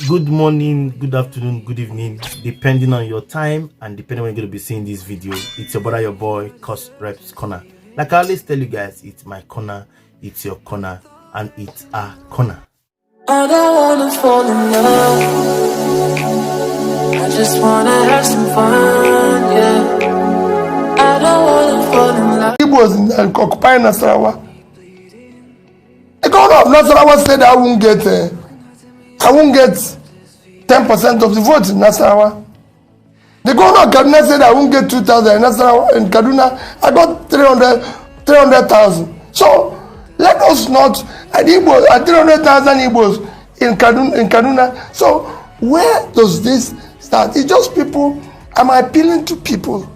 Good morning, good afternoon, good evening, depending on your time and depending when you're going to be seeing this video. It's your brother, your boy, Courserepscorner. Like I always tell you guys, it's my corner, it's your corner, and it's our corner. I don't wanna fall in love. I just wanna have some fun, yeah. I don't wanna fall in love. Igbos in occupying Nasarawa. The governor of Nasarawa said I won't get 10% of the vote in Nasarawa. The governor of Kaduna said I won't get 2,000 in Nasarawa. In Kaduna, I got 300,000. So let us not at 300,000 Igbos in Kaduna. So where does this start? It's just people. I'm appealing to people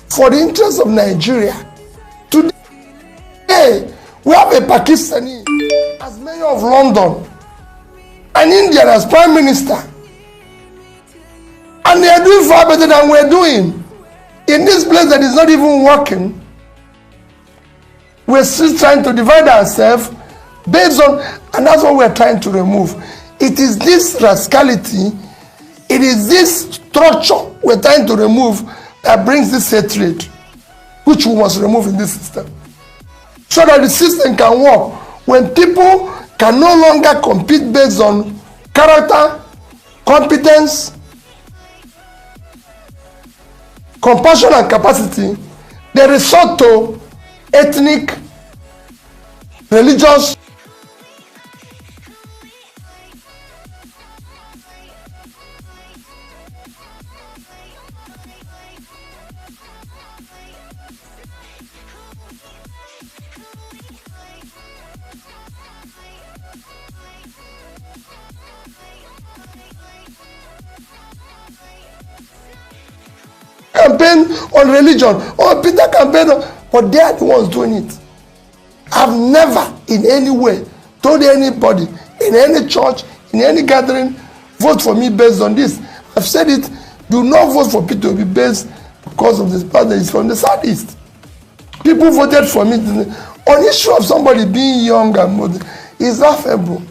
for the interest of Nigeria. Today, we have a Pakistani as mayor of London, and India as prime minister, and they are doing far better than we're doing. In this place that is not even working, we're still trying to divide ourselves based on, and that's what we're trying to remove. It is this rascality, it is this structure we're trying to remove that brings this hatred, which we must remove in this system, so that the system can work. When people can no longer compete based on character, competence, compassion, and capacity, they resort to ethnic, religious, campaign on religion, or Peter campaign on, but they are the ones doing it. I've never in any way told anybody in any church, in any gathering, vote for me based on this. I've said it, do not vote for peterobi based because of this part that is from the southeast. People voted for me on issue of somebody being young and modern. It's laughable.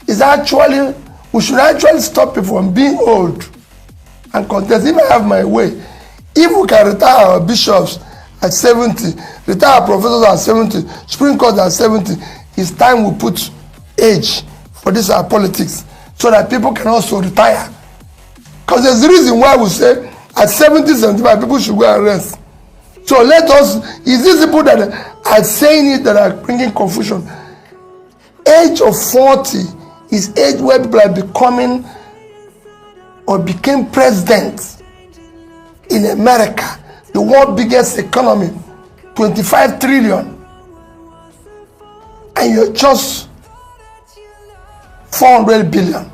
It's actually, we should actually stop people from being old and contest. If I have my way, if we can retire our bishops at 70, retire our professors at 70, Supreme Court at 70, it's time we put age for this our politics so that people can also retire. Because there's a reason why we say at 70, 75, people should go and rest. So let us, is these people that are saying it that are bringing confusion? Age of 40 is age where people are becoming or became president in America, the world's biggest economy, 25 trillion, and you're just 400 billion,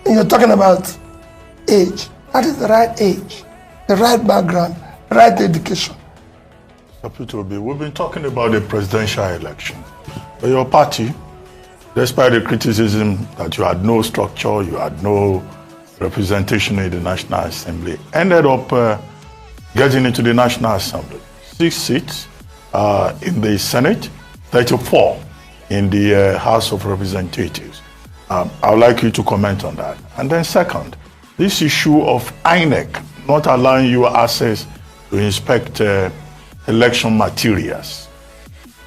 and you're talking about age. That is the right age, the right background, the right education. Peterobi, we've been talking about the presidential election, but your party, despite the criticism that you had no structure, you had no representation in the National Assembly, ended up getting into the National Assembly. 6 seats in the Senate, 34 in the House of Representatives. I would like you to comment on that. And then second, this issue of INEC not allowing you access to inspect election materials.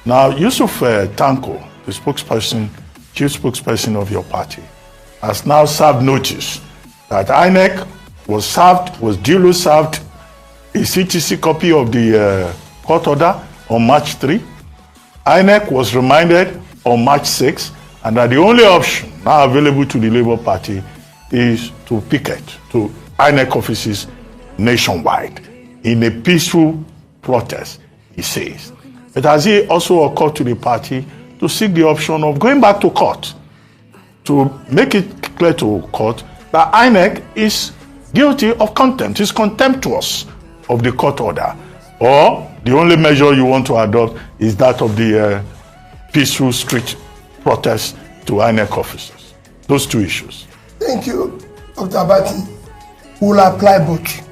Now, Yusuf Tanko, the chief spokesperson of your party, has now served notice that INEC was duly served a CTC copy of the court order on March 3. INEC was reminded on March 6, and that the only option now available to the Labour Party is to picket to INEC offices nationwide in a peaceful protest, he says. But has it also occurred to the party to seek the option of going back to court to make it clear to court that INEC is guilty of contempt, is contemptuous of the court order? Or the only measure you want to adopt is that of the peaceful street protest to INEC officers? Those two issues. Thank you, Dr. Abati. We'll apply both.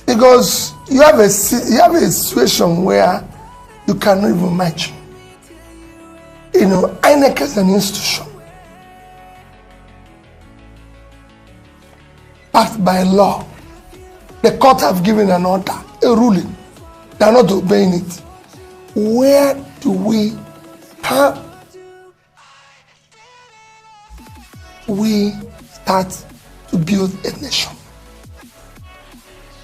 Because you have a situation where you cannot even match. INEC is an institution backed by law. The court have given an order, a ruling. They are not obeying it. Where do we start to build a nation?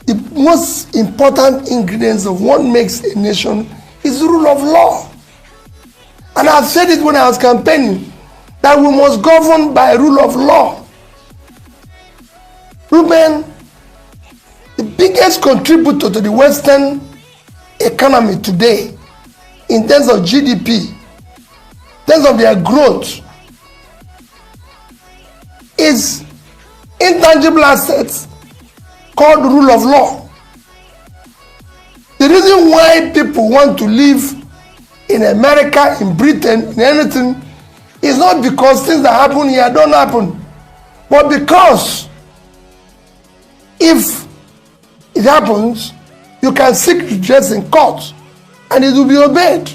The most important ingredients of what makes a nation is the rule of law. And I've said it when I was campaigning, that we must govern by rule of law. Ruben, the biggest contributor to the Western economy today, in terms of GDP, in terms of their growth, is intangible assets called rule of law. The reason why people want to live in America, in Britain, in anything, is not because things that happen here don't happen, but because if it happens, you can seek redress in court and it will be obeyed.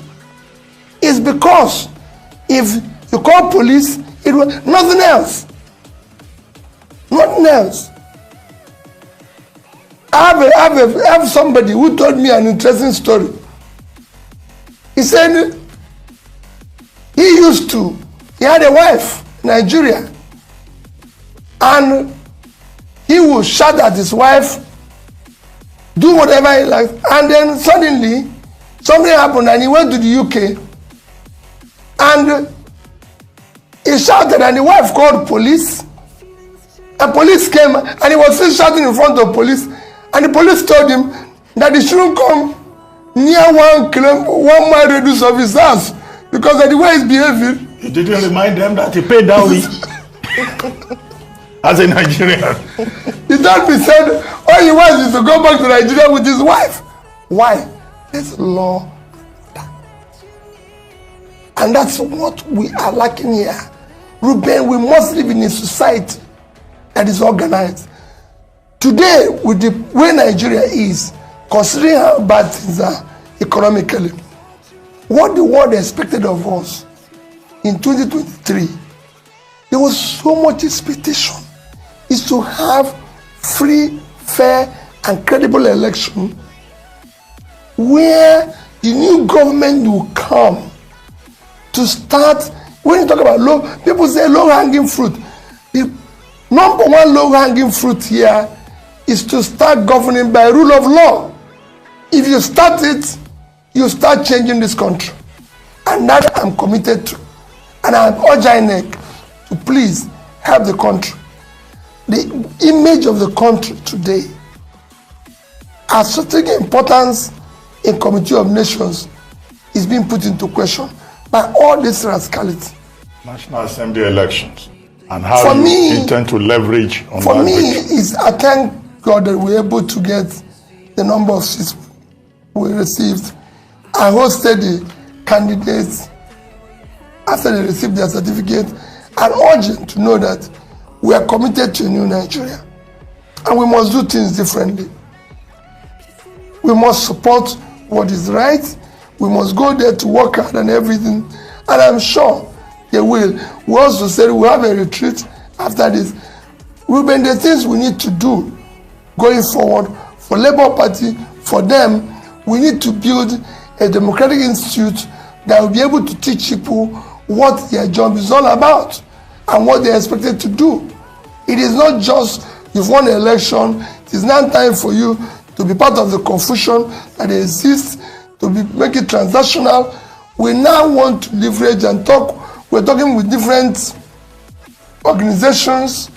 It's because if you call police, it will nothing else. Nothing else. I have somebody who told me an interesting story. He said he had a wife in Nigeria, and he would shout at his wife, do whatever he likes, and then suddenly something happened and he went to the UK and he shouted and the wife called police, and police came and he was still shouting in front of police, and the police told him that he shouldn't come near 1 mile radius of his house because of the way he's behaving. You didn't remind them that he paid dowry as a Nigerian. He told me, said all he wants is to go back to Nigeria with his wife. Why? There's law. And that's what we are lacking here. Ruben, we must live in a society that is organized. Today, with the way Nigeria is, considering how bad things are economically, what the world expected of us in 2023, there was so much expectation, is to have free, fair, and credible election where the new government will come to start. When you talk about people say low-hanging fruit. The number one low-hanging fruit here is to start governing by rule of law. If you start it, you start changing this country. And that I'm committed to. And I urge INEC to please help the country. The image of the country today has strategic importance in Committee of Nations is being put into question by all this rascality. National Assembly elections and how you intend to leverage on that. For me, I thank God that we're able to get the number of seats we received. I hosted the candidates after they received their certificate and urge them to know that we are committed to a new Nigeria and we must do things differently. We must support what is right. We must go there to work hard and everything, and I'm sure they will. We also said we'll have a retreat after this. Ruben, the things we need to do going forward for Labour Party, for them, we need to build a democratic institute that will be able to teach people what their job is all about and what they're expected to do. It is not just you've won an election, it is now time for you to be part of the confusion that exists, to make it transactional. We now want to leverage and talk. We're talking with different organizations,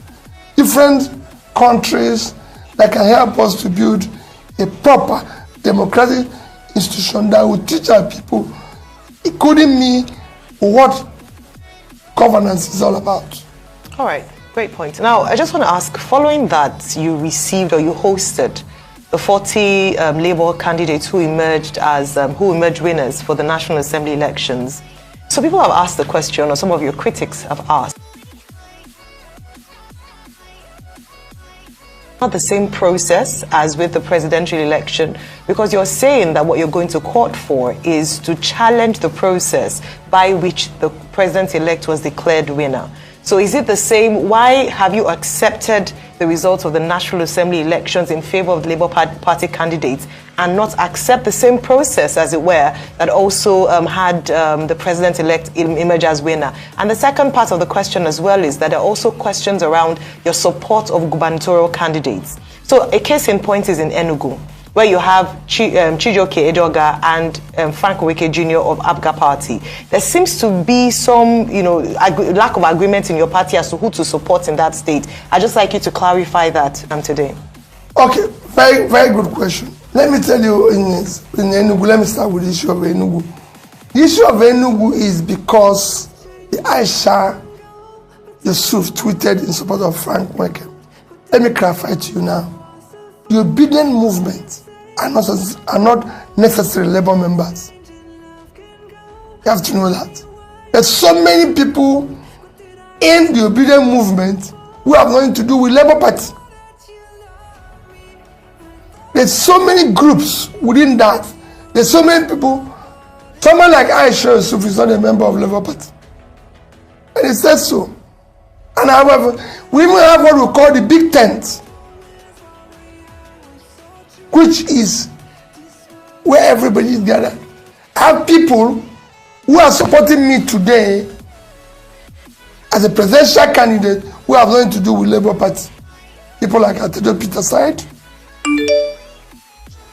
different countries that can help us to build a proper democratic institution that will teach our people, including me, what governance is all about. All right, great point. Now, I just want to ask, following that you received or you hosted the 40 Labour candidates who emerged winners for the National Assembly elections. So people have asked the question, or some of your critics have asked, Not the same process as with the presidential election, because you're saying that what you're going to court for is to challenge the process by which the president-elect was declared winner. So is it the same? Why have you accepted the results of the National Assembly elections in favor of the Labour Party candidates and not accept the same process, as it were, that also had the president-elect emerge as winner? And the second part of the question as well is that there are also questions around your support of gubernatorial candidates. So a case in point is in Enugu, where you have Chijioke Edoga and Frank Oweke Jr. of ABGA Party. There seems to be some, lack of agreement in your party as to who to support in that state. I'd just like you to clarify that today. Okay, very, very good question. Let me tell you in Enugu, let me start with the issue of Enugu. The issue of Enugu is because the Aisha Yusuf tweeted in support of Frank Oweke. Let me clarify to you now. The obedient movement are not necessarily Labour members. You have to know that. There's so many people in the obedient movement who have nothing to do with Labour Party. There's so many groups within that. There's so many people. Someone like Aisha Yusuf is not a member of Labour Party. And it says so. And however, we even have what we call the big tent, which is where everybody is gathered. I have people who are supporting me today as a presidential candidate who have nothing to do with Labour Party. People like Atedo Peter Side,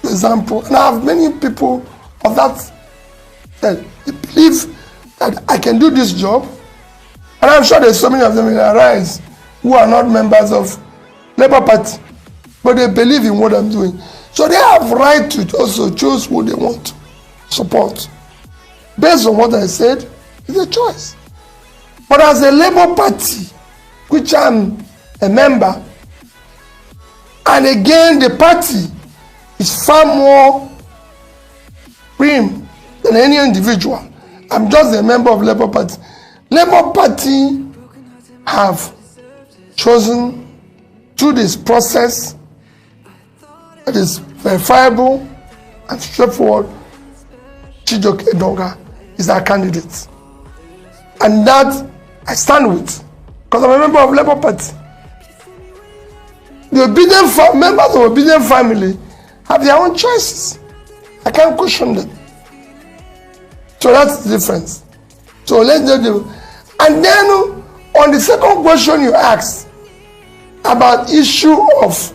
for example. And I have many people of that they believe that I can do this job. And I'm sure there's so many of them in Arise who are not members of Labour Party, but they believe in what I'm doing. So they have right to also choose who they want to support. Based on what I said, it's a choice. But as a Labour Party, which I'm a member, and again the party is far more prim than any individual. I'm just a member of Labour Party. Labour Party have chosen through this process that is verifiable and straightforward. Chijioke Edoga is our candidate, and that I stand with because I'm a member of Labour Party. The obedient members of obedient family have their own choices. I can't question them. So that's the difference. So let's do. And then on the second question you asked about issue of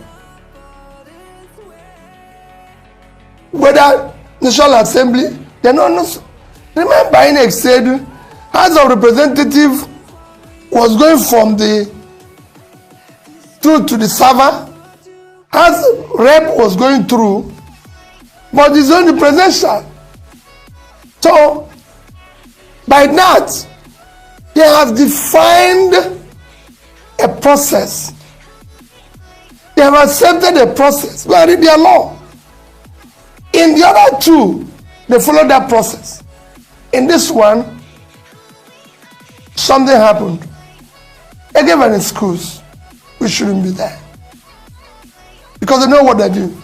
whether National Assembly, they're not. Remember, INEC said House of Representative was going from the through to the server, House Rep was going through, but it's only presidential. So by that, they have defined a process. They have accepted a process. We are in their law. In the other two, they follow that process. In this one, something happened. They gave an excuse. We shouldn't be there. Because they know what they do.